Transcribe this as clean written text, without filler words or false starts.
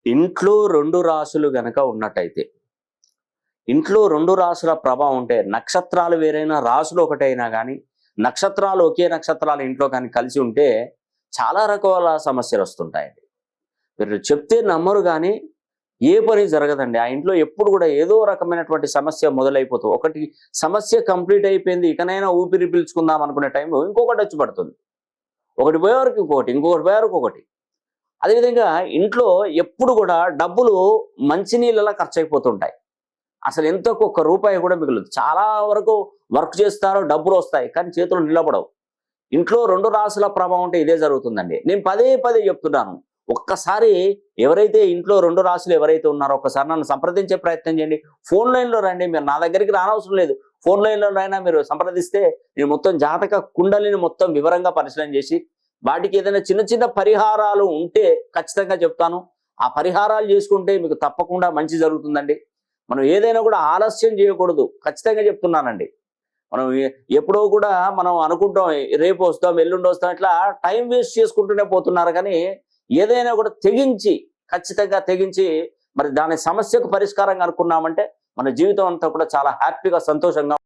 ఇంట్లో 2 రాసులు గనక ఉన్నట్టయితే, ఇంట్లో 2 రాసుల ప్రభావం ఉంటే నక్షత్రాలు వేరైనా రాసులు ఒకటైనా గానీ, నక్షత్రాలు ఒకే నక్షత్రాలు ఇంట్లో గానీ కలిసి ఉంటే చాలా రకాల సమస్యలొస్తుంటాయండి. మీరు చెప్తే నమ్మరు గానీ, ఏ పని జరగదండి. ఆ ఇంట్లో ఎప్పుడు గూడా ఏదో రకమైనటువంటి సమస్య మొదలైపోతూ ఒకటి సమస్య కంప్లీట్ అయిపోయింది. ఇకనైనా ఊపిరి పీల్చుకుందాం అనుకునే టైంలో ఇంకొకటొచ్చి పడుతుంది. ఒకటి పోయే వరకు ఇంకొకటి, ఇంకొకటి పోయే వరకు ఒకటి. అదేవిధంగా ఇంట్లో ఎప్పుడు గూడా డబ్బులు మంచినీళ్ళలా ఖర్చయిపోతుంటాయి. అసలు ఎంతకు ఒక్క రూపాయి కూడా మిగలదు. చాలా వరకు వర్క్ చేస్తారు, డబ్బులొస్తాయి. కానీ చేతులు నిలబడవు. ఇంట్లో 2 రాసుల ప్రభావం ఉంటే ఇదే జరుగుతుందండి. నేను పదే పదే చెప్తున్నాను. ఒక్కసారి ఎవరైతే ఇంట్లో 2 రాసులు ఎవరైతే ఉన్నారో ఒక్కసారి నన్ను సంప్రదించే ప్రయత్నం చేయండి. ఫోన్ లైన్‌లో రండి. మీరు నా దగ్గరికి రానవసరం లేదు. ఫోన్ లైన్‌లోనైనా మీరు సంప్రదిస్తే నేను మొత్తం జాతక కుండలిని మొత్తం వివరంగా పరిశీలన చేసి వాటికి ఏదైనా చిన్న చిన్న పరిహారాలు ఉంటే ఖచ్చితంగా చెప్తాను. ఆ పరిహారాలు చేసుకుంటే మీకు తప్పకుండా మంచి జరుగుతుందండి. మనం ఏదైనా కూడా ఆలస్యం చేయకూడదు. ఖచ్చితంగా చెప్తున్నానండి. మనం ఎప్పుడో కూడా మనం అనుకుంటాం రేపు వస్తాం, ఎల్లుండి వస్తాం ఇట్లా టైం వేస్ట్ చేసుకుంటూనే పోతున్నారు కానీ ఏదైనా కూడా తెగించి ఖచ్చితంగా తెగించి మరి దాని సమస్యకు పరిష్కారం కనుక్కున్నామంటే మన జీవితం అంతా కూడా చాలా హ్యాపీగా సంతోషంగా